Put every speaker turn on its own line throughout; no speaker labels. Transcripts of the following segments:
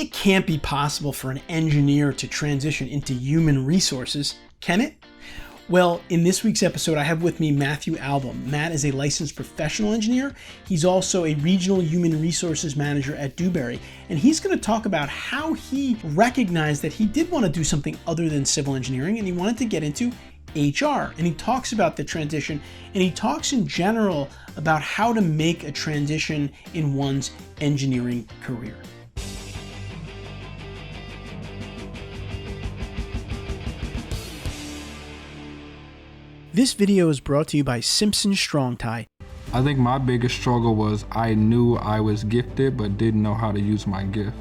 It can't be possible for an engineer to transition into human resources, can it? Well, in this week's episode, I have with me Matthew Alboum. Matt is a licensed professional engineer. He's also a regional human resources manager at Dewberry, and he's going to talk about how he recognized that he did want to do something other than civil engineering, and he wanted to get into HR. And he talks about the transition, and he talks in general about how to make a transition in one's engineering career. This video is brought to you by Simpson Strong Tie.
I think my biggest struggle was I knew I was gifted but didn't know how to use my gift.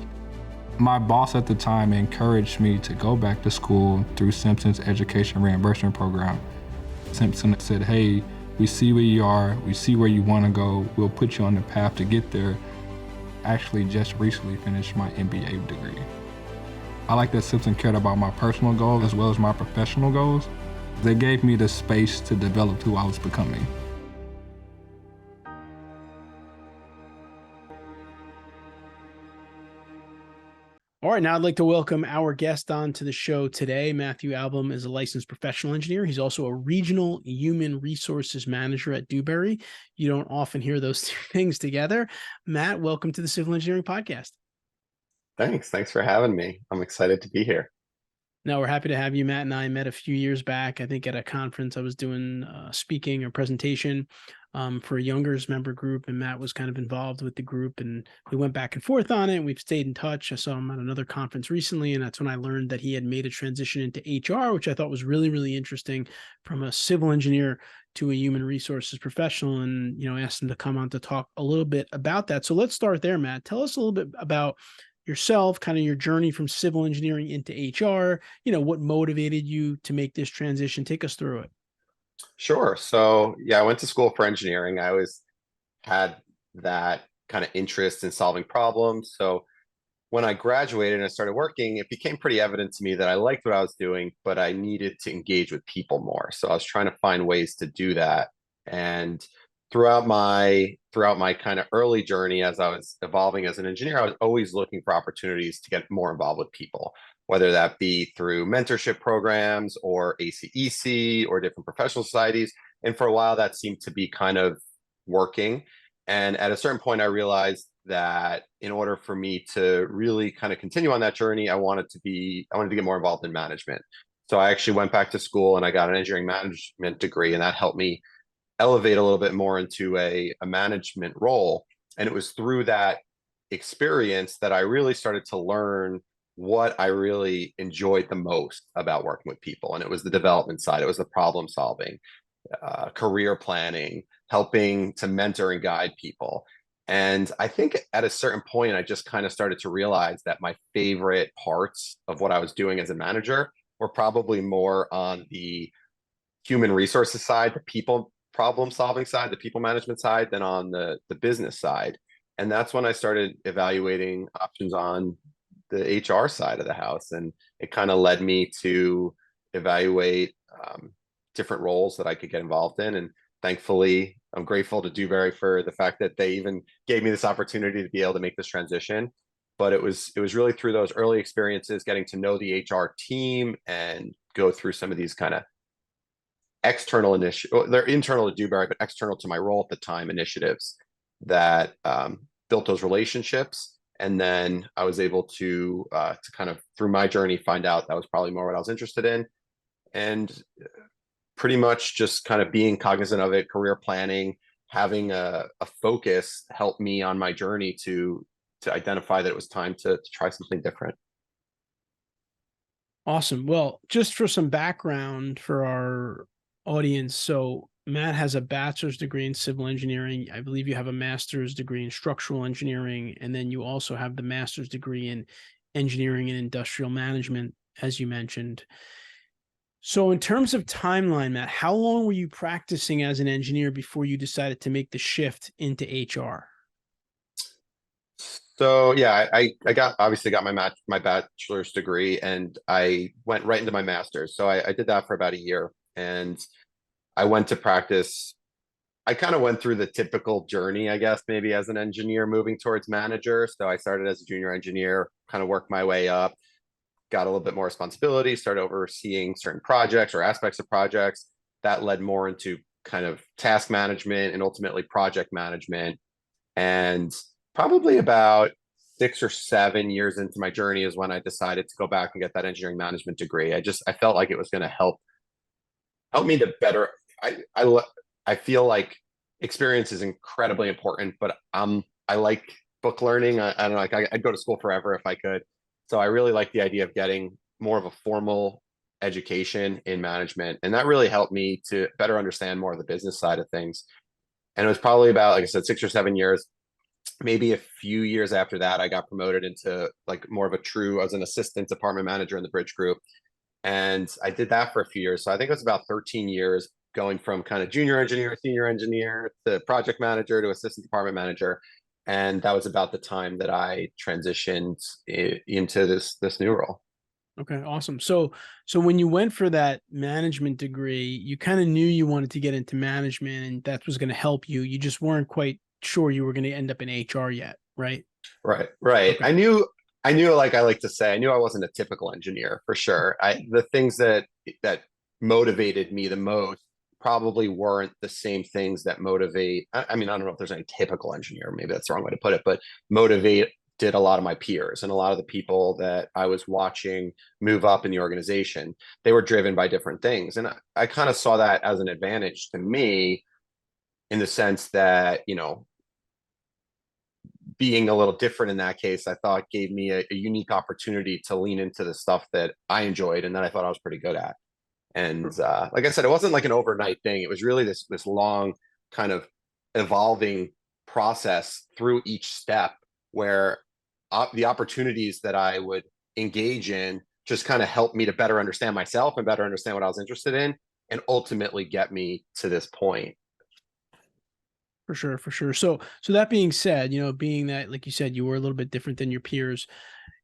My boss at the time encouraged me to go back to school through Simpson's education reimbursement program. Simpson said, hey, we see where you are, we see where you want to go, we'll put you on the path to get there. I actually just recently finished my MBA degree. I like that Simpson cared about my personal goals as well as my professional goals. They gave me the space to develop who I was becoming.
All right, now I'd like to welcome our guest on to the show today. Matthew Alboum is a licensed professional engineer. He's also a regional human resources manager at Dewberry. You don't often hear those two things together. Matt, welcome to the Civil Engineering Podcast.
Thanks for having me. I'm excited to be here.
No, we're happy to have you. Matt and I met a few years back, I think at a conference I was doing speaking or presentation for a Youngers member group, and Matt was kind of involved with the group, and we went back and forth on it, and we've stayed in touch. I saw him at another conference recently, and that's when I learned that he had made a transition into HR, which I thought was really, really interesting, from a civil engineer to a human resources professional, and asked him to come on to talk a little bit about that. So let's start there, Matt. Tell us a little bit about yourself, kind of your journey from civil engineering into HR, what motivated you to make this transition. Take us through it.
Sure. So yeah, I went to school for engineering. I always had that kind of interest in solving problems. So when I graduated and I started working, it became pretty evident to me that I liked what I was doing, but I needed to engage with people more. So I was trying to find ways to do that. And throughout my kind of early journey as I was evolving as an engineer, I was always looking for opportunities to get more involved with people, whether that be through mentorship programs or ACEC or different professional societies. And for a while, that seemed to be kind of working. And at a certain point, I realized that in order for me to really kind of continue on that journey, I wanted to get more involved in management. So I actually went back to school and I got an engineering management degree, and that helped me elevate a little bit more into a management role. And it was through that experience that I really started to learn what I really enjoyed the most about working with people. And it was the development side. It was the problem solving, career planning, helping to mentor and guide people. And I think at a certain point, I just kind of started to realize that my favorite parts of what I was doing as a manager were probably more on the human resources side, the people problem solving side, the people management side, than on the business side. And that's when I started evaluating options on the HR side of the house. And it kind of led me to evaluate different roles that I could get involved in. And thankfully, I'm grateful to Dewberry for the fact that they even gave me this opportunity to be able to make this transition. But it was really through those early experiences, getting to know the HR team and go through some of these kind of external initiatives. They're internal to Dewberry, but external to my role at the time, initiatives that built those relationships. And then I was able to kind of, through my journey, find out that was probably more what I was interested in. And pretty much just kind of being cognizant of it, career planning, having a focus helped me on my journey to identify that it was time to try something different.
Awesome. Well, just for some background for our audience. So Matt has a bachelor's degree in civil engineering. I believe you have a master's degree in structural engineering, and then you also have the master's degree in engineering and industrial management, as you mentioned. So in terms of timeline, Matt, how long were you practicing as an engineer before you decided to make the shift into HR?
So yeah, I obviously got my bachelor's degree, and I went right into my master's. So I did that for about a year, and I went to practice. I kind of went through the typical journey, I guess, maybe as an engineer moving towards manager. So I started as a junior engineer, kind of worked my way up, got a little bit more responsibility, started overseeing certain projects or aspects of projects. That led more into kind of task management and ultimately project management. And probably about 6 or 7 years into my journey is when I decided to go back and get that engineering management degree. I felt like it was going to help me to better. I feel like experience is incredibly important, but I like book learning. I don't know, like I'd go to school forever if I could. So I really like the idea of getting more of a formal education in management, and that really helped me to better understand more of the business side of things. And it was probably about, like I said, 6 or 7 years. Maybe a few years after that, I got promoted into like more of a true, as an assistant department manager in the bridge group. And I did that for a few years. So I think it was about 13 years going from kind of junior engineer, senior engineer to project manager to assistant department manager. And that was about the time that I transitioned into this new role.
Okay, awesome. So when you went for that management degree, you kind of knew you wanted to get into management and that was going to help you. You just weren't quite sure you were going to end up in HR yet, right?
Right, right.
Okay.
I knew, like I like to say, I knew I wasn't a typical engineer for sure. The things that motivated me the most probably weren't the same things that motivate. I mean, I don't know if there's any typical engineer, maybe that's the wrong way to put it, but motivate did a lot of my peers and a lot of the people that I was watching move up in the organization. They were driven by different things. And I kind of saw that as an advantage to me in the sense that, being a little different in that case, I thought gave me a unique opportunity to lean into the stuff that I enjoyed and that I thought I was pretty good at. And like I said, it wasn't like an overnight thing. It was really this long kind of evolving process through each step where the opportunities that I would engage in just kind of helped me to better understand myself and better understand what I was interested in and ultimately get me to this point.
For sure, for sure. So that being said, being that, like you said, you were a little bit different than your peers.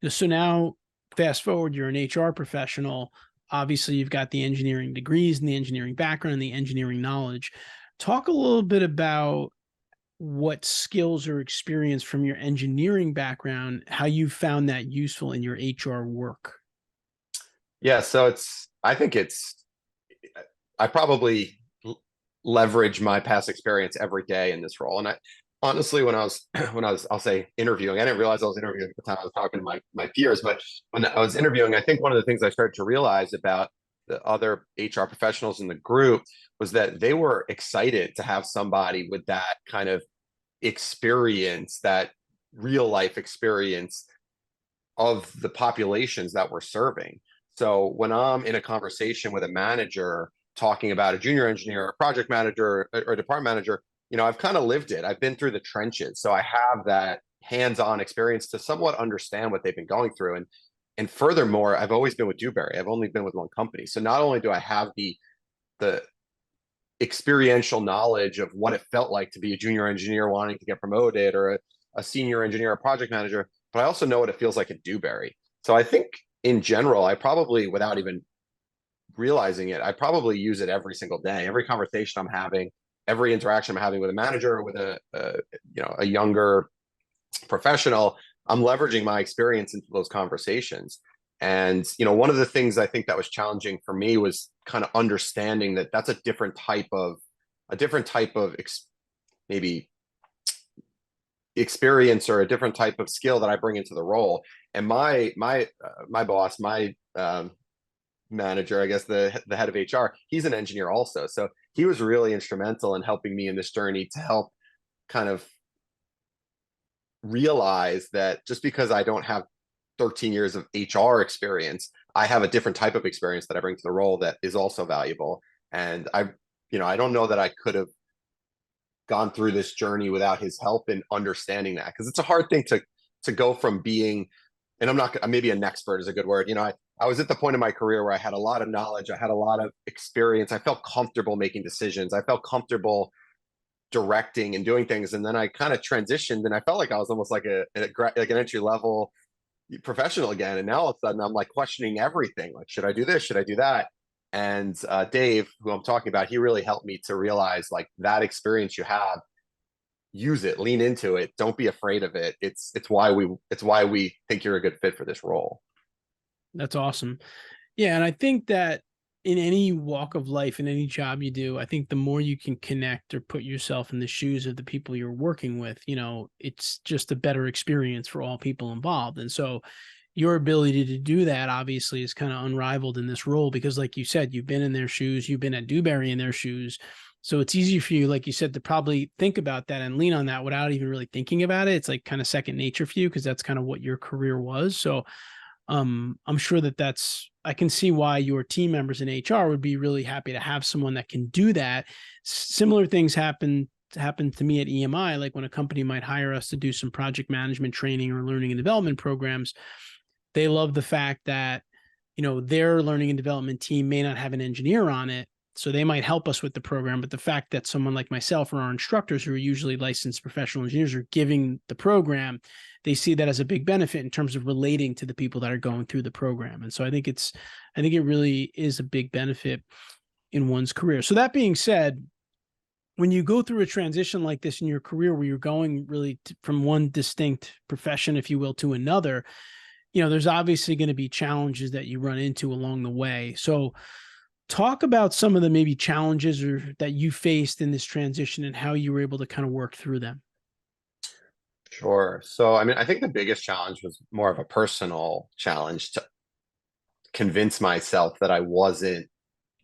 So now fast forward, you're an HR professional. Obviously, you've got the engineering degrees and the engineering background and the engineering knowledge. Talk a little bit about what skills or experience from your engineering background, how you found that useful in your HR work.
Yeah, so I probably leverage my past experience every day in this role. And I honestly, when I was I'll say interviewing, I didn't realize I was interviewing at the time I was talking to my peers, but when I was interviewing, I think one of the things I started to realize about the other HR professionals in the group was that they were excited to have somebody with that kind of experience, that real life experience of the populations that we're serving. So when I'm in a conversation with a manager talking about a junior engineer, a project manager, or a department manager, I've kind of lived it. I've been through the trenches. So I have that hands-on experience to somewhat understand what they've been going through. And furthermore, I've always been with Dewberry. I've only been with one company. So not only do I have the experiential knowledge of what it felt like to be a junior engineer wanting to get promoted, or a senior engineer, a project manager, but I also know what it feels like at Dewberry. So I think in general, I probably, without even realizing it, I probably use it every single day. Every conversation I'm having, every interaction I'm having with a manager or with a younger professional, I'm leveraging my experience into those conversations. And one of the things I think that was challenging for me was kind of understanding that that's a different type of maybe experience or a different type of skill that I bring into the role. And my boss, my manager, I guess the head of HR, he's an engineer also. So he was really instrumental in helping me in this journey to help kind of realize that just because I don't have 13 years of HR experience, I have a different type of experience that I bring to the role that is also valuable. And I don't know that I could have gone through this journey without his help in understanding that, because it's a hard thing to go from being, and maybe an expert is a good word. I was at the point in my career where I had a lot of knowledge, I had a lot of experience, I felt comfortable making decisions, I felt comfortable directing and doing things, and then I kind of transitioned, and I felt like I was almost like an entry level professional again. And now all of a sudden I'm like questioning everything, like, should I do this, should I do that? And Dave, who I'm talking about, he really helped me to realize, like, that experience use it, lean into it. Don't be afraid of it. It's why we think you're a good fit for this role.
That's awesome. Yeah. And I think that in any walk of life, in any job you do, I think the more you can connect or put yourself in the shoes of the people you're working with, it's just a better experience for all people involved. And so your ability to do that obviously is kind of unrivaled in this role, because like you said, you've been in their shoes, you've been at Dewberry in their shoes. So it's easy for you, like you said, to probably think about that and lean on that without even really thinking about it. It's like kind of second nature for you, because that's kind of what your career was. So I'm sure I can see why your team members in HR would be really happy to have someone that can do that. Similar things happened to me at EMI, like when a company might hire us to do some project management training or learning and development programs. They love the fact that, their learning and development team may not have an engineer on it, so they might help us with the program. But the fact that someone like myself or our instructors, who are usually licensed professional engineers, are giving the program, they see that as a big benefit in terms of relating to the people that are going through the program. And so I think it really is a big benefit in one's career. So that being said, when you go through a transition like this in your career, where you're going really from one distinct profession, if you will, to another, there's obviously going to be challenges that you run into along the way. So talk about some of the maybe challenges that you faced in this transition and how you were able to kind of work through them.
Sure. So, I mean, I think the biggest challenge was more of a personal challenge to convince myself that I wasn't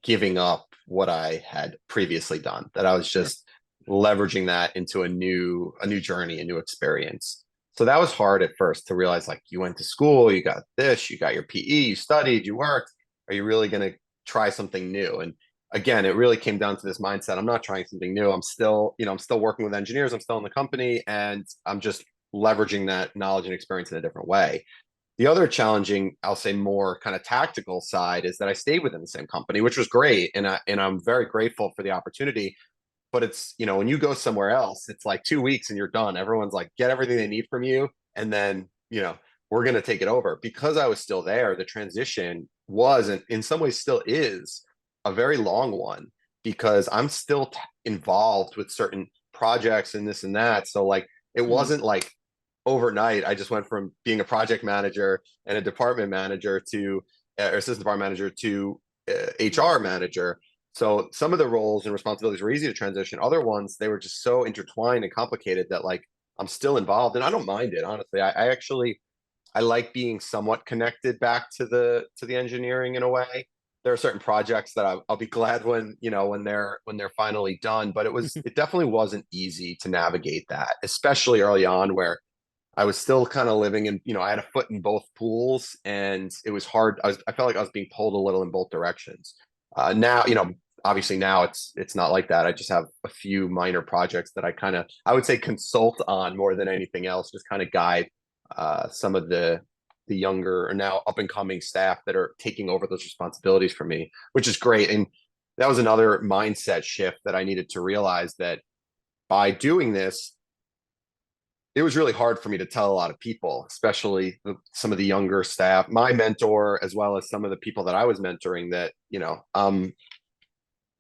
giving up what I had previously done, that I was just leveraging that into a new journey, a new experience. So that was hard at first to realize, like, you went to school, you got this, you got your PE, you studied, you worked. Are you really going to try something new? And again, it really came down to this mindset. I'm not trying something new. I'm still working with engineers. I'm still in the company, and I'm just leveraging that knowledge and experience in a different way. The other challenging, I'll say more kind of tactical side, is that I stayed within the same company, which was great. And I'm very grateful for the opportunity. But it's, when you go somewhere else, it's like 2 weeks and you're done. Everyone's like, get everything they need from you. And then, we're going to take it over. Because I was still there, the transition was, and in some ways still is, a very long one, because I'm still involved with certain projects and this and that. So like, it wasn't like overnight I just went from being a project manager and a department manager to or assistant department manager to HR manager. So some of the roles and responsibilities were easy to transition. Other ones, they were just so intertwined and complicated that, like, I'm still involved, and I don't mind it, honestly. I like being somewhat connected back to the engineering in a way. There are certain projects that I'll be glad when they're finally done, but it definitely wasn't easy to navigate that, especially early on, where I was still kind of living in, I had a foot in both pools, and it was hard. I felt like I was being pulled a little in both directions. Now, obviously now it's not like that. I just have a few minor projects that I would say consult on more than anything else, just kind of guide some of the younger or now up and coming staff that are taking over those responsibilities for me, which is great. And that was another mindset shift that I needed to realize, that by doing this, it was really hard for me to tell a lot of people, especially some of the younger staff, my mentor, as well as some of the people that I was mentoring, that,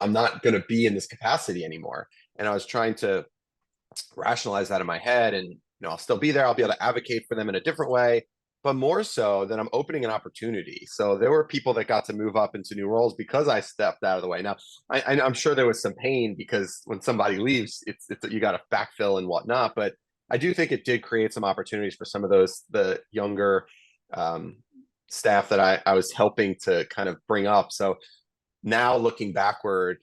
I'm not going to be in this capacity anymore. And I was trying to rationalize that in my head, and, I'll still be there. I'll be able to advocate for them in a different way, but more so that I'm opening an opportunity. So there were people that got to move up into new roles because I stepped out of the way. Now, I'm sure there was some pain, because when somebody leaves, it's you got to backfill and whatnot. But I do think it did create some opportunities for some of the younger staff that I was helping to kind of bring up. So now, looking backward,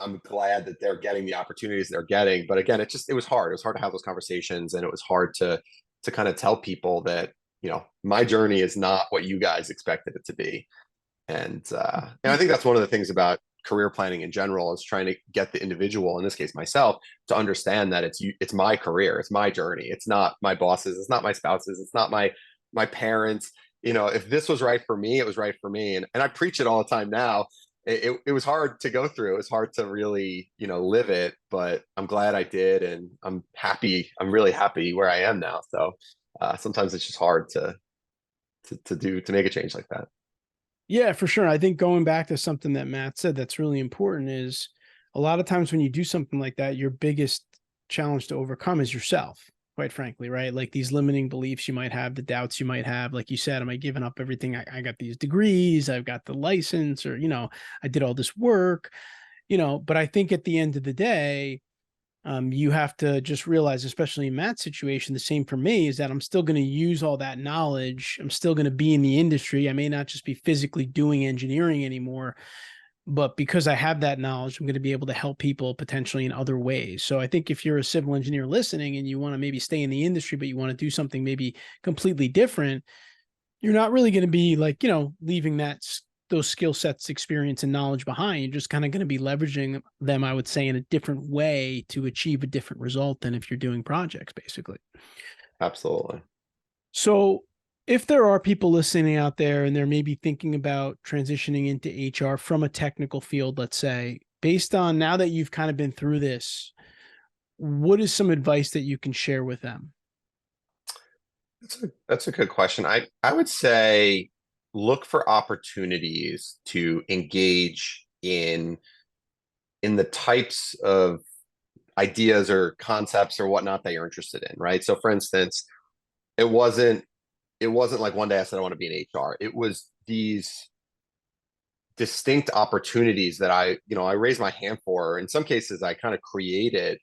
I'm glad that they're getting the opportunities they're getting. But again, it was hard. It was hard to have those conversations, and it was hard to kind of tell people that, my journey is not what you guys expected it to be. And I think that's one of the things about career planning in general, is trying to get the individual, in this case myself, to understand that it's my career, it's my journey. It's not my bosses, it's not my spouses, it's not my parents. If this was right for me, it was right for me. And I preach it all the time now. It was hard to go through. It was hard to really, live it, but I'm glad I did. And I'm happy. I'm really happy where I am now. So sometimes it's just hard to make a change like that.
Yeah, for sure. I think going back to something that Matt said that's really important is, a lot of times when you do something like that, your biggest challenge to overcome is yourself, quite frankly, right? Like these limiting beliefs you might have, the doubts you might have. Like you said, am I giving up everything? I got these degrees, I've got the license, or, I did all this work, but I think at the end of the day, you have to just realize, especially in Matt's situation, the same for me, is that I'm still going to use all that knowledge. I'm still going to be in the industry. I may not just be physically doing engineering anymore, but because I have that knowledge, I'm going to be able to help people potentially in other ways. So I think if you're a civil engineer listening and you want to maybe stay in the industry, but you want to do something maybe completely different, you're not really going to be like, leaving those skill sets, experience, and knowledge behind. You're just kind of going to be leveraging them, I would say, in a different way to achieve a different result than if you're doing projects, basically.
Absolutely.
So if there are people listening out there and they're maybe thinking about transitioning into HR from a technical field, let's say, based on now that you've kind of been through this, what is some advice that you can share with them?
That's a good question. I would say look for opportunities to engage in the types of ideas or concepts or whatnot that you're interested in, right? So for instance, it wasn't like one day I said I want to be in HR. It was these distinct opportunities that I raised my hand for. In some cases, I kind of created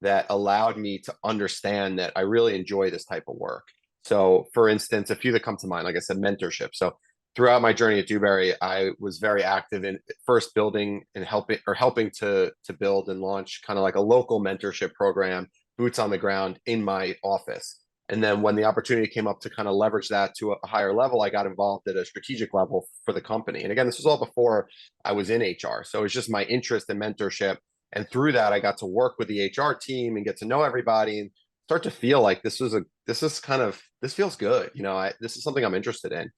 that allowed me to understand that I really enjoy this type of work. So, for instance, a few that come to mind, like I said, mentorship. So, throughout my journey at Dewberry, I was very active in first building and helping to build and launch kind of like a local mentorship program, boots on the ground in my office. And then when the opportunity came up to kind of leverage that to a higher level, I got involved at a strategic level for the company. And again, this was all before I was in HR. So it's just my interest in mentorship. And through that, I got to work with the HR team and get to know everybody and start to feel like this feels good. This is something I'm interested in.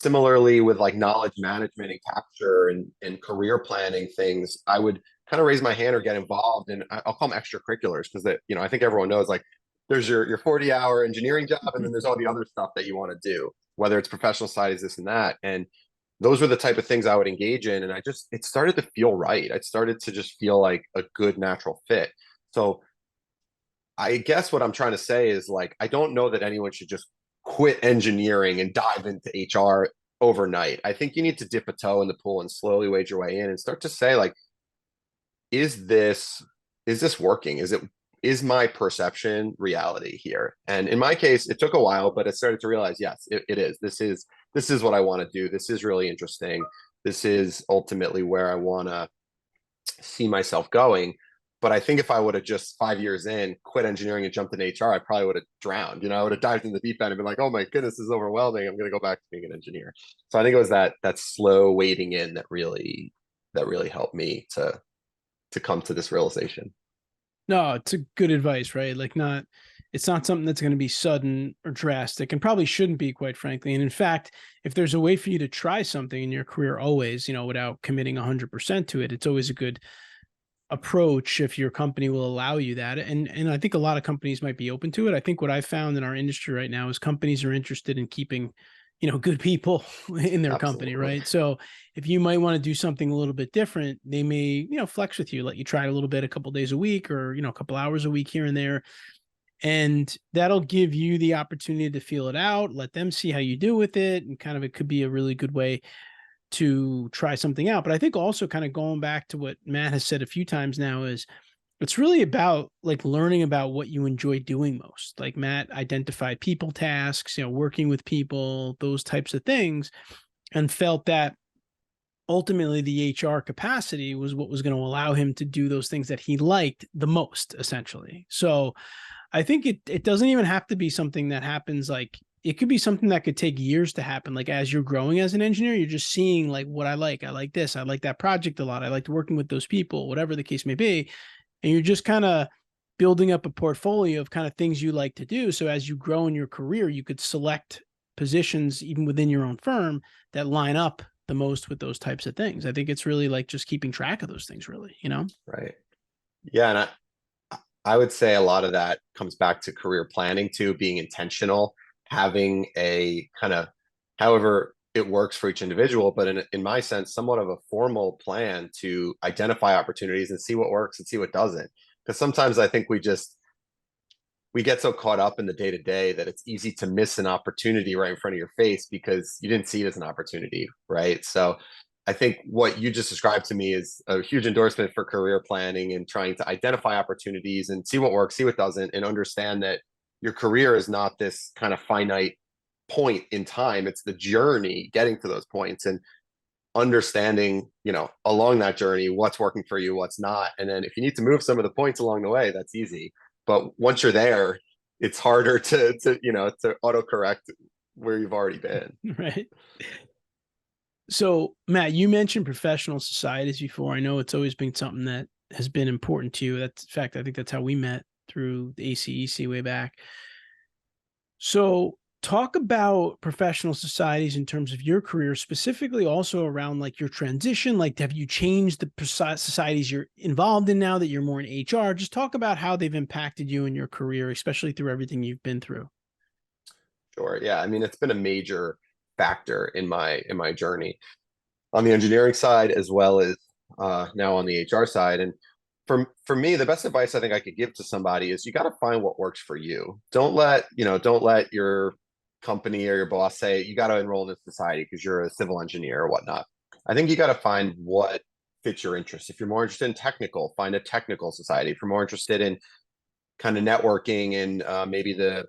Similarly, with like knowledge management and capture and career planning things, I would kind of raise my hand or get involved, and I'll call them extracurriculars because I think everyone knows like there's your 40-hour engineering job, and then there's all the other stuff that you want to do, whether it's professional studies, this and that. And those were the type of things I would engage in. And it started to feel right. It started to just feel like a good natural fit. So I guess what I'm trying to say is like, I don't know that anyone should just quit engineering and dive into HR overnight. I think you need to dip a toe in the pool and slowly wade your way in and start to say like, is this working? Is my perception reality here? And in my case, it took a while, but I started to realize, yes, it is. This is what I want to do. This is really interesting. This is ultimately where I want to see myself going. But I think if I would have just 5 years in quit engineering and jumped in HR, I probably would have drowned. I would have dived in the deep end and been like, "Oh my goodness, this is overwhelming. I'm going to go back to being an engineer." So I think it was that slow wading in that really helped me to come to this realization.
No, it's a good advice, right? Like it's not something that's going to be sudden or drastic and probably shouldn't be, quite frankly. And in fact, if there's a way for you to try something in your career always, without committing 100% to it, it's always a good approach if your company will allow you that. And I think a lot of companies might be open to it. I think what I found in our industry right now is companies are interested in keeping, good people in their company,
Absolutely.
right? So if you might want to do something a little bit different, they may, flex with you, let you try it a little bit, a couple days a week, or, a couple hours a week here and there. And that'll give you the opportunity to feel it out, let them see how you do with it. And kind of, it could be a really good way to try something out. But I think also kind of going back to what Matt has said a few times now is it's really about like learning about what you enjoy doing most. Like Matt identified people tasks, working with people, those types of things, and felt that ultimately the HR capacity was what was going to allow him to do those things that he liked the most, essentially. So I think it doesn't even have to be something that happens like it could be something that could take years to happen. Like as you're growing as an engineer, you're just seeing like what I like. I like this. I like that project a lot. I liked working with those people, whatever the case may be. And you're just kind of building up a portfolio of kind of things you like to do. So as you grow in your career, you could select positions even within your own firm that line up the most with those types of things. I think it's really like just keeping track of those things, really,
Right. Yeah. And I would say a lot of that comes back to career planning too, being intentional, having a kind of, however it works for each individual, but in my sense, somewhat of a formal plan to identify opportunities and see what works and see what doesn't. Because sometimes I think we get so caught up in the day to day that it's easy to miss an opportunity right in front of your face because you didn't see it as an opportunity, right? So I think what you just described to me is a huge endorsement for career planning and trying to identify opportunities and see what works, see what doesn't, and understand that your career is not this kind of finite point in time. It's the journey getting to those points and understanding, along that journey, what's working for you, what's not. And then if you need to move some of the points along the way, that's easy. But once you're there, it's harder to autocorrect where you've already been.
Right. So, Matt, you mentioned professional societies before. I know it's always been something that has been important to you. That's, in fact, I think that's how we met, through the ACEC way back. So, talk about professional societies in terms of your career, specifically also around like your transition. Like, have you changed the societies you're involved in now that you're more in HR? Just talk about how they've impacted you in your career, especially through everything you've been through.
Sure. Yeah. I mean, it's been a major factor in my journey on the engineering side as well as now on the HR side. And for me, the best advice I think I could give to somebody is you got to find what works for you. Don't let your company or your boss say you got to enroll in this society because you're a civil engineer or whatnot. I think you got to find what fits your interests. If you're more interested in technical, find a technical society. If you're more interested in kind of networking and maybe the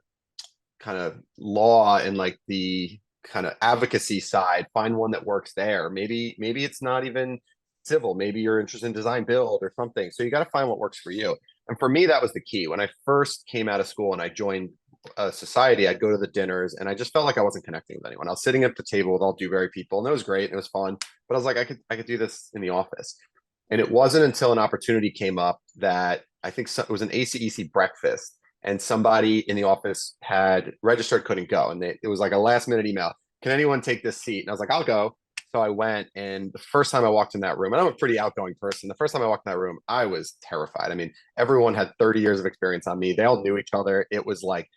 kind of law and like the kind of advocacy side, find one that works there. Maybe it's not even civil. Maybe you're interested in design build or something. So you got to find what works for you. And for me, that was the key. When I first came out of school and I joined a society, I'd go to the dinners and I just felt like I wasn't connecting with anyone. I was sitting at the table with all Dewberry people and it was great and it was fun. But I was like, I could do this in the office. And it wasn't until an opportunity came up that I think it was an ACEC breakfast and somebody in the office had registered, couldn't go. And it was like a last minute email. Can anyone take this seat? And I was like, I'll go. So I went. And the first time I walked in that room, and I'm a pretty outgoing person. The first time I walked in that room, I was terrified. I mean, everyone had 30 years of experience on me. They all knew each other. It was like,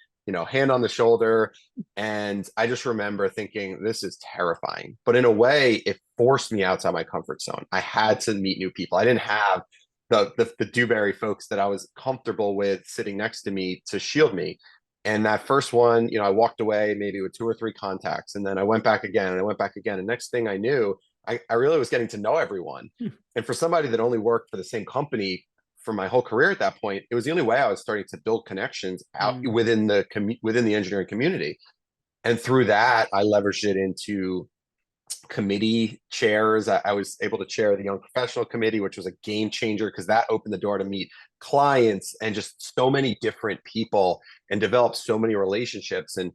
hand on the shoulder. And I just remember thinking, this is terrifying. But in a way, it forced me outside my comfort zone. I had to meet new people. I didn't have the Dewberry folks that I was comfortable with sitting next to me to shield me. And that first one, I walked away maybe with 2 or 3 contacts, and then I went back again and I went back again. And next thing I knew, I really was getting to know everyone. And for somebody that only worked for the same company for my whole career at that point, it was the only way I was starting to build connections out within the engineering community. And through that, I leveraged it into committee chairs. I was able to chair the Young Professional Committee, which was a game changer because that opened the door to meet clients and just so many different people and develop so many relationships. And,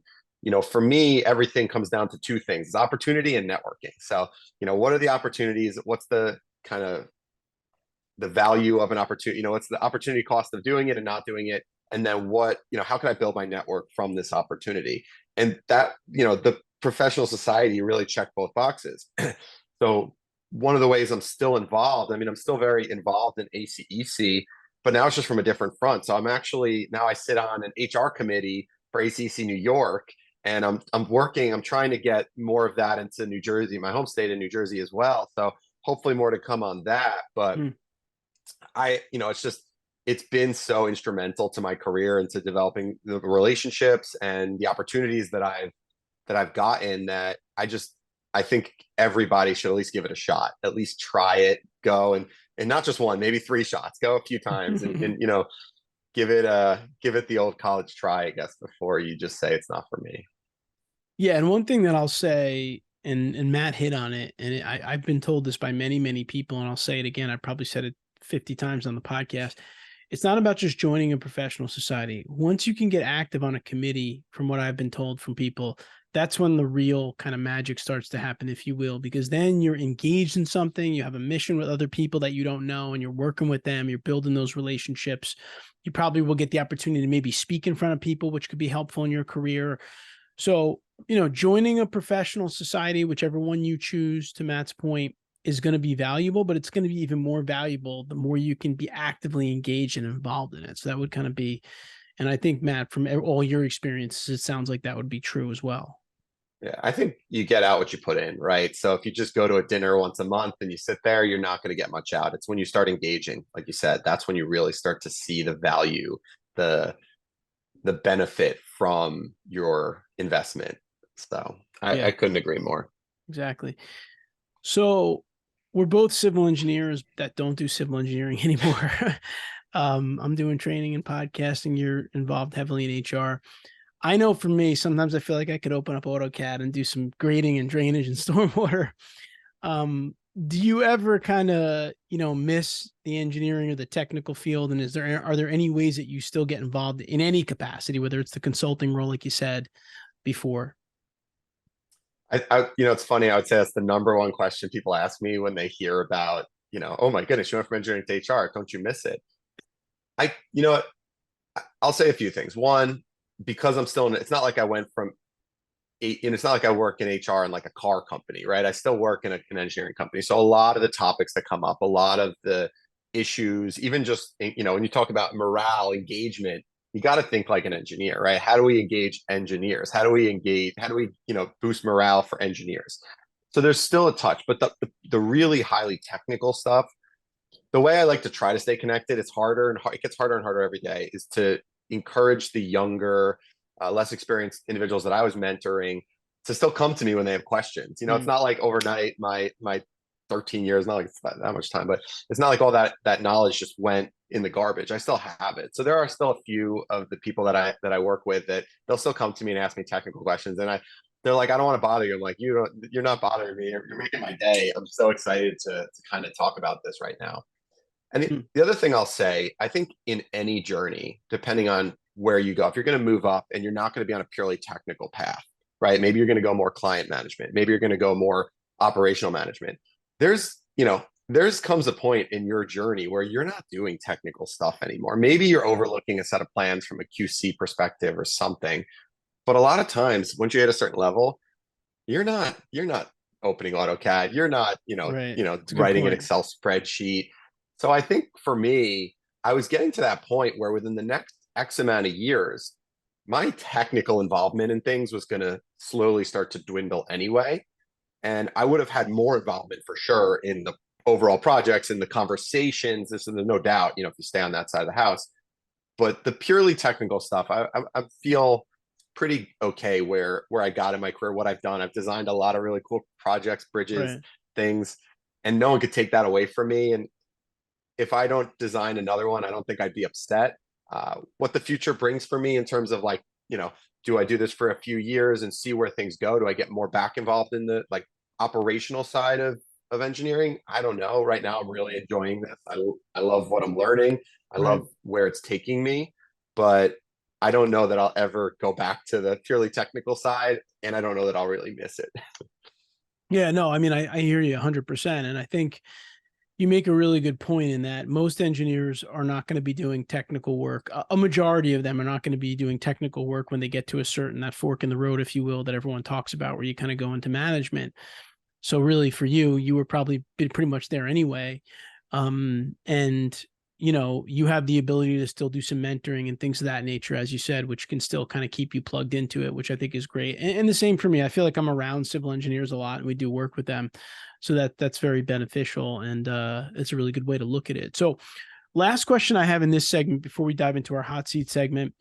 for me, everything comes down to 2 things: it's opportunity and networking. So, what are the opportunities? What's the kind of the value of an opportunity? What's the opportunity cost of doing it and not doing it? And then how can I build my network from this opportunity? And that, the professional society really checked both boxes. So one of the ways I'm still involved, I'm still very involved in ACEC, but now it's just from a different front. So now I sit on an HR committee for ACEC New York, and I'm trying to get more of that into New Jersey, my home state in New Jersey as well. So hopefully more to come on that. But it's been so instrumental to my career and to developing the relationships and the opportunities that I've gotten, that I think everybody should at least give it a shot, at least try it, go and not just one, maybe 3 shots, go a few times and give it the old college try, I guess, before you just say it's not for me.
Yeah. And one thing that I'll say, and Matt hit on it, and I've been told this by many, many people, and I'll say it again. I probably said it 50 times on the podcast. It's not about just joining a professional society. Once you can get active on a committee, from what I've been told from people, that's when the real kind of magic starts to happen, if you will, because then you're engaged in something, you have a mission with other people that you don't know, and you're working with them, you're building those relationships. You probably will get the opportunity to maybe speak in front of people, which could be helpful in your career. So, joining a professional society, whichever one you choose, to Matt's point, is going to be valuable, but it's going to be even more valuable the more you can be actively engaged and involved in it. So that would kind of be, and I think, Matt, from all your experiences, it sounds like that would be true as well.
Yeah, I think you get out what you put in, right? So if you just go to a dinner once a month and you sit there, you're not going to get much out. It's when you start engaging, like you said, that's when you really start to see the value, the the benefit from your investment. So I
Yeah,
couldn't agree more.
exactly. So we're both civil engineers that don't do civil engineering anymore. I'm doing training and podcasting. You're involved heavily in HR. I know for me, sometimes I feel like I could open up AutoCAD and do some grading and drainage and stormwater. Do you ever kind of, miss the engineering or the technical field? And are there any ways that you still get involved in any capacity, whether it's the consulting role, like you said before?
It's funny. I would say that's the number one question people ask me when they hear about, oh my goodness, you went from engineering to HR. Don't you miss it? You know what? I'll say a few things. One, because I'm still in, it's not like I went from, it's not like I work in HR in like a car company, right? I still work in an engineering company. So a lot of the topics that come up, a lot of the issues, even just, when you talk about morale, engagement, you got to think like an engineer, right? How do we engage engineers? How do we, boost morale for engineers? So there's still a touch, but the really highly technical stuff, the way I like to try to stay connected, it gets harder and harder every day, is to encourage the younger, less experienced individuals that I was mentoring to still come to me when they have questions. It's
Mm,
not like overnight, my 13 years, not like it's that much time, but it's not like all that knowledge just went in the garbage. I still have it. So there are still a few of the people that I work with that they'll still come to me and ask me technical questions. And they're like, I don't want to bother you. I'm like, you're not bothering me. You're making my day. I'm so excited to kind of talk about this right now. And
mm,
the other thing I'll say, I think in any journey, depending on where you go, if you're going to move up and you're not going to be on a purely technical path, right? Maybe you're going to go more client management. Maybe you're going to go more operational management. There's comes a point in your journey where you're not doing technical stuff anymore. Maybe you're overlooking a set of plans from a QC perspective or something. But a lot of times, once you hit a certain level, you're not opening AutoCAD. You're not,
right. It's a good
writing an
point.
Excel spreadsheet. So I think for me, I was getting to that point where within the next X amount of years, my technical involvement in things was going to slowly start to dwindle anyway. And I would have had more involvement for sure in the overall projects and the conversations. There's no doubt, if you stay on that side of the house. But the purely technical stuff, I feel pretty okay where I got in my career, what I've done. I've designed a lot of really cool projects, bridges,
Right.
things, and no one could take that away from me. And if I don't design another one, I don't think I'd be upset. What the future brings for me in terms of like, do I do this for a few years and see where things go? Do I get more back involved in the like operational side of engineering? I don't know. Right now, I'm really enjoying this. I love what I'm learning. I
Right.
love where it's taking me, but I don't know that I'll ever go back to the purely technical side, and I don't know that I'll really miss it.
Yeah, no, I mean, I hear you 100%. And I think you make a really good point in that most engineers are not going to be doing technical work. A majority of them are not going to be doing technical work when they get to a certain that fork in the road, if you will, that everyone talks about, where you kind of go into management. So really for you were probably pretty much there anyway. And you have the ability to still do some mentoring and things of that nature, as you said, which can still kind of keep you plugged into it, which I think is great. And the same for me. I feel like I'm around civil engineers a lot and we do work with them. So that's very beneficial. And it's a really good way to look at it. So last question I have in this segment before we dive into our hot seat segment.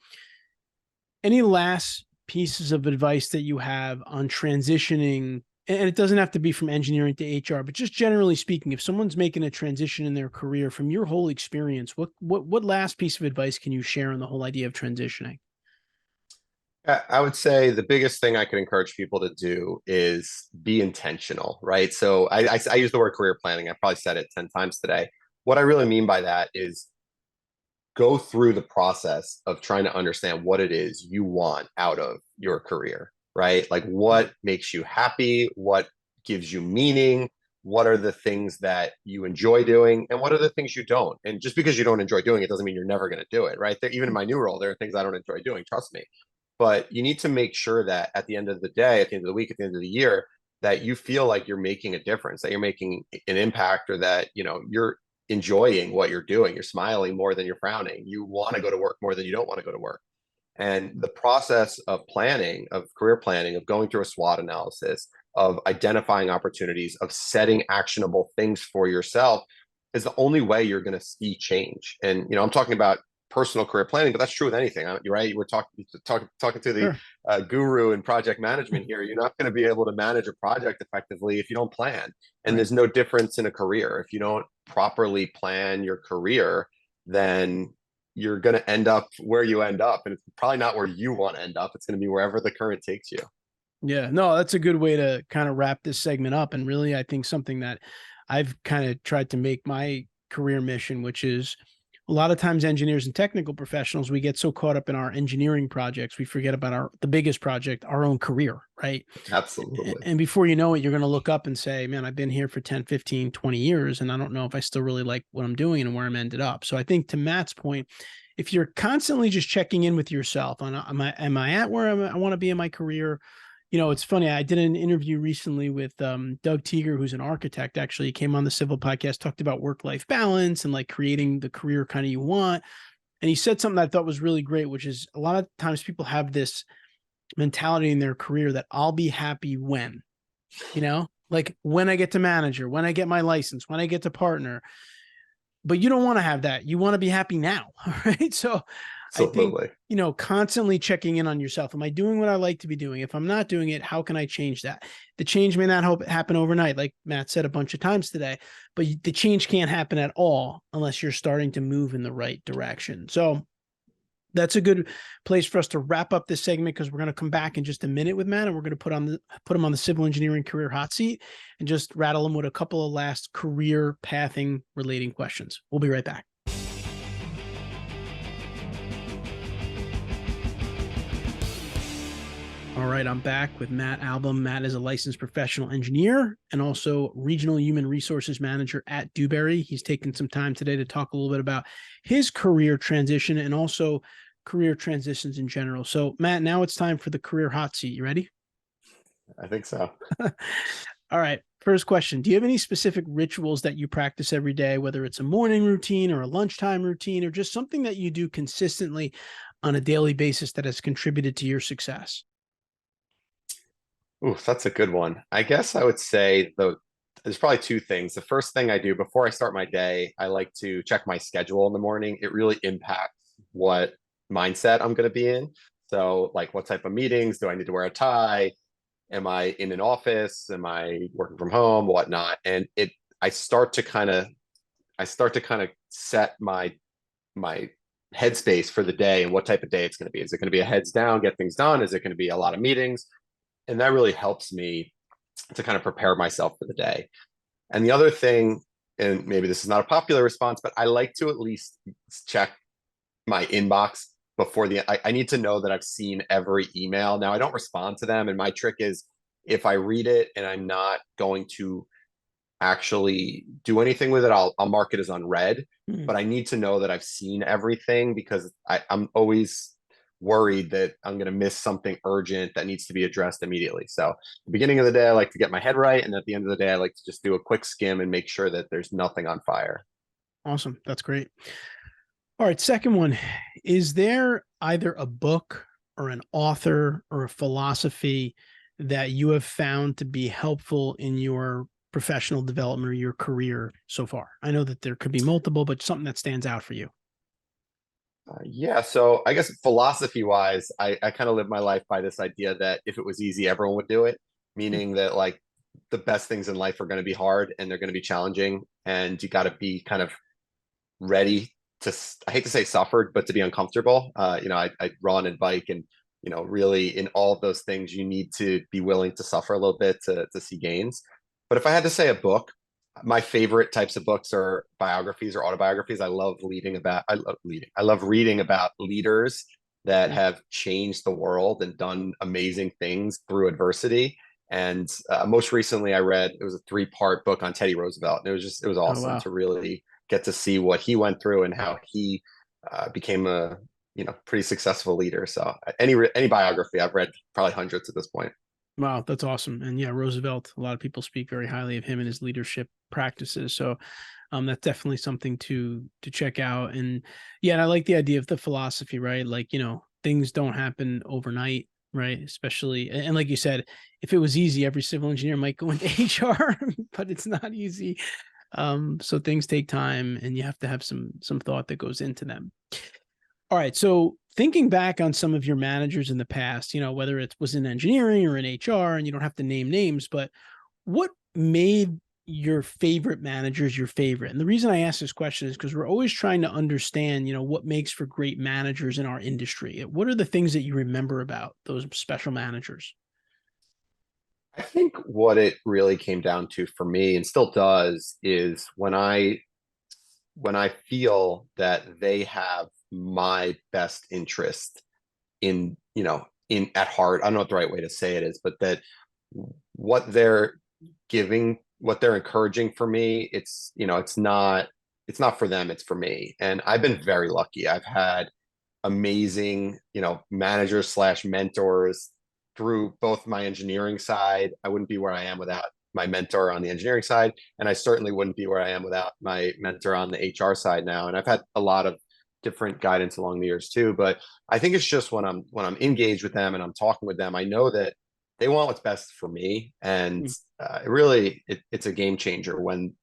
Any last pieces of advice that you have on transitioning, and it doesn't have to be from engineering to HR, but just generally speaking, if someone's making a transition in their career from your whole experience, what last piece of advice can you share on the whole idea of transitioning?
I would say the biggest thing I could encourage people to do is be intentional, right? So I use the word career planning. I probably said it 10 times today. What I really mean by that is go through the process of trying to understand what it is you want out of your career, right? Like what makes you happy, what gives you meaning, what are the things that you enjoy doing, and what are the things you don't. And just because you don't enjoy doing it doesn't mean you're never going to do it, right? Even in my new role, there are things I don't enjoy doing, trust me. But you need to make sure that at the end of the day, at the end of the week, at the end of the year, that you feel like you're making a difference, that you're making an impact, or that you're enjoying what you're doing. You're smiling more than you're frowning. You want to go to work more than you don't want to go to work. And the process of planning, of career planning, of going through a SWOT analysis, of identifying opportunities, of setting actionable things for yourself is the only way you're going to see change. And, I'm talking about personal career planning, but that's true with anything. You're right. We're talking to the
Sure.
guru in project management here. You're not going to be able to manage a project effectively if you don't plan. And
Right.
there's no difference in a career. If you don't properly plan your career, then you're going to end up where you end up. And it's probably not where you want to end up. It's going to be wherever the current takes you.
Yeah, no, that's a good way to kind of wrap this segment up. And really, I think something that I've kind of tried to make my career mission, which is a lot of times engineers and technical professionals, we get so caught up in our engineering projects, we forget about the biggest project, our own career, right?
Absolutely.
And before you know it, you're going to look up and say, man, I've been here for 10, 15, 20 years, and I don't know if I still really like what I'm doing and where I'm ended up. So I think to Matt's point, if you're constantly just checking in with yourself on, am I at where I want to be in my career? It's funny. I did an interview recently with Doug Teeger, who's an architect. Actually, he came on the Civil podcast, talked about work-life balance and like creating the career kind of you want. And he said something that I thought was really great, which is a lot of times people have this mentality in their career that I'll be happy when, like when I get to manager, when I get my license, when I get to partner. But you don't want to have that. You want to be happy now, right? So I think,
Absolutely.
constantly checking in on yourself. Am I doing what I like to be doing? If I'm not doing it, how can I change that? The change may not happen overnight, like Matt said a bunch of times today, but the change can't happen at all unless you're starting to move in the right direction. So that's a good place for us to wrap up this segment, because we're going to come back in just a minute with Matt, and we're going to put him on the civil engineering career hot seat and just rattle him with a couple of last career pathing relating questions. We'll be right back. All right, I'm back with Matt Alboum. Matt is a licensed professional engineer and also regional human resources manager at Dewberry. He's taken some time today to talk a little bit about his career transition and also career transitions in general. So, Matt, now it's time for the career hot seat. You ready?
I think so.
All right. First question. Do you have any specific rituals that you practice every day, whether it's a morning routine or a lunchtime routine, or just something that you do consistently on a daily basis that has contributed to your success?
Ooh, that's a good one. I guess I would say there's probably two things. The first thing I do before I start my day, I like to check my schedule in the morning. It really impacts what mindset I'm going to be in. So, like, what type of meetings do I need to wear a tie? Am I in an office? Am I working from home? Whatnot? And I start to kind of set my headspace for the day and what type of day it's going to be. Is it going to be a heads down, get things done? Is it going to be a lot of meetings? And that really helps me to kind of prepare myself for the day. And the other thing, and maybe this is not a popular response, but I like to at least check my inbox before I need to know that I've seen every email. Now, I don't respond to them. And my trick is, if I read it and I'm not going to actually do anything with it, I'll mark it as unread. But I need to know that I've seen everything, because I'm always worried that I'm going to miss something urgent that needs to be addressed immediately. So, the beginning of the day, I like to get my head right. And at the end of the day, I like to just do a quick skim and make sure that there's nothing on fire.
Awesome. That's great. All right. Second one. Is there either a book or an author or a philosophy that you have found to be helpful in your professional development or your career so far? I know that there could be multiple, but something that stands out for you.
Yeah, so I guess philosophy wise, I kind of live my life by this idea that if it was easy, everyone would do it, meaning that, like, the best things in life are going to be hard and they're going to be challenging. And you got to be kind of ready to, I hate to say suffered, but to be uncomfortable. I run and bike, and, really in all of those things, you need to be willing to suffer a little bit to see gains. But if I had to say a book, my favorite types of books are biographies or autobiographies. I love reading about leaders that have changed the world and done amazing things through adversity. And most recently, I read, it was a 3-part book on Teddy Roosevelt. And it was
Oh,
awesome
wow.
to really get to see what he went through and how he became a pretty successful leader. So any biography I've read, probably hundreds at this point.
Wow, that's awesome. And yeah, Roosevelt, a lot of people speak very highly of him and his leadership practices. So that's definitely something to check out. And yeah, and I like the idea of the philosophy, right? Like, things don't happen overnight, right? Especially, and like you said, if it was easy, every civil engineer might go into HR, but it's not easy. So things take time, and you have to have some thought that goes into them. All right. So thinking back on some of your managers in the past, whether it was in engineering or in HR, and you don't have to name names, but what made your favorite managers your favorite? And the reason I ask this question is because we're always trying to understand, what makes for great managers in our industry. What are the things that you remember about those special managers?
I think what it really came down to for me, and still does, is when I feel that they have my best interest in, at heart. I don't know what the right way to say it is, but that what they're giving, what they're encouraging for me, it's not for them, it's for me. And I've been very lucky. I've had amazing, managers slash mentors through both my engineering side. I wouldn't be where I am without my mentor on the engineering side, and I certainly wouldn't be where I am without my mentor on the HR side now. And I've had a lot of different guidance along the years too. But I think it's just when I'm engaged with them and I'm talking with them, I know that they want what's best for me, and it's a game changer when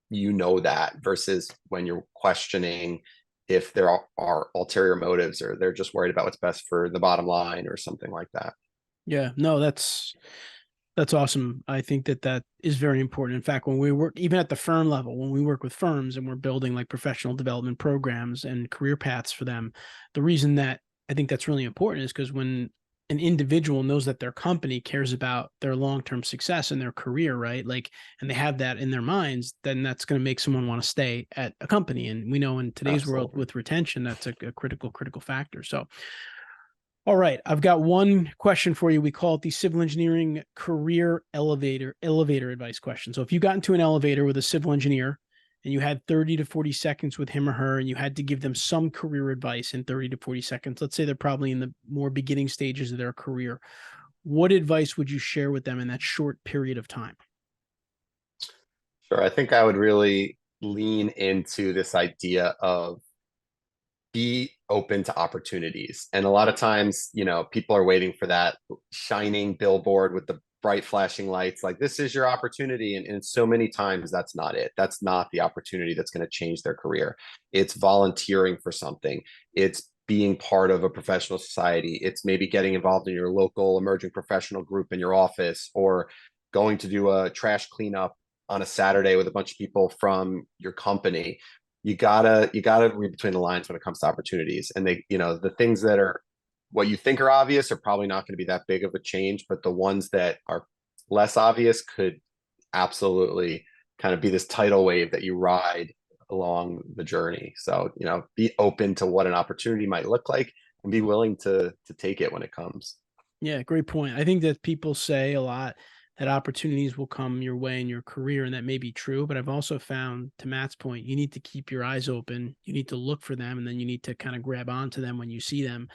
you know that, versus when you're questioning if there are ulterior motives, or they're just worried about what's best for the bottom line or something like that.
Yeah, no, that's awesome. I think that is very important. In fact, when we work, even at the firm level, when we work with firms and we're building like professional development programs and career paths for them, the reason that I think that's really important is because when an individual knows that their company cares about their long-term success in their career, right? Like, and they have that in their minds, then that's going to make someone want to stay at a company. And we know in today's world with retention, that's a critical factor. So, all right, I've got one question for you. We call it the civil engineering career elevator advice question. So if you got into an elevator with a civil engineer and you had 30 to 40 seconds with him or her, and you had to give them some career advice in 30 to 40 seconds, let's say they're probably in the more beginning stages of their career, what advice would you share with them in that short period of time?
Sure. I think I would really lean into this idea of be open to opportunities. And a lot of times, people are waiting for that shining billboard with the bright flashing lights, like this is your opportunity. And so many times that's not it. That's not the opportunity that's going to change their career. It's volunteering for something. It's being part of a professional society. It's maybe getting involved in your local emerging professional group in your office, or going to do a trash cleanup on a Saturday with a bunch of people from your company. You gotta read between the lines when it comes to opportunities. And they, the things that are what you think are obvious are probably not going to be that big of a change, but the ones that are less obvious could absolutely kind of be this tidal wave that you ride along the journey. So, be open to what an opportunity might look like and be willing to take it when it comes.
Yeah, great point. I think that people say a lot that opportunities will come your way in your career, and that may be true. But I've also found, to Matt's point, you need to keep your eyes open. You need to look for them, and then you need to kind of grab onto them when you see them,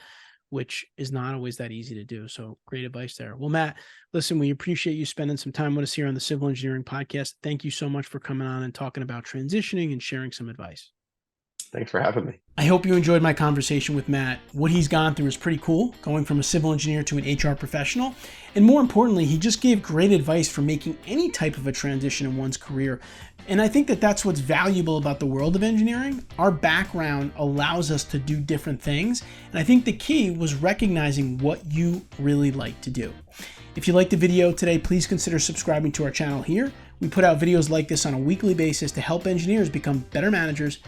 which is not always that easy to do. So great advice there. Well, Matt, listen, we appreciate you spending some time with us here on the Civil Engineering Podcast. Thank you so much for coming on and talking about transitioning and sharing some advice.
Thanks for having me.
I hope you enjoyed my conversation with Matt. What he's gone through is pretty cool, going from a civil engineer to an HR professional. And more importantly, he just gave great advice for making any type of a transition in one's career. And I think that that's what's valuable about the world of engineering. Our background allows us to do different things. And I think the key was recognizing what you really like to do. If you liked the video today, please consider subscribing to our channel here. We put out videos like this on a weekly basis to help engineers become better managers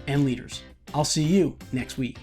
and leaders. I'll see you next week.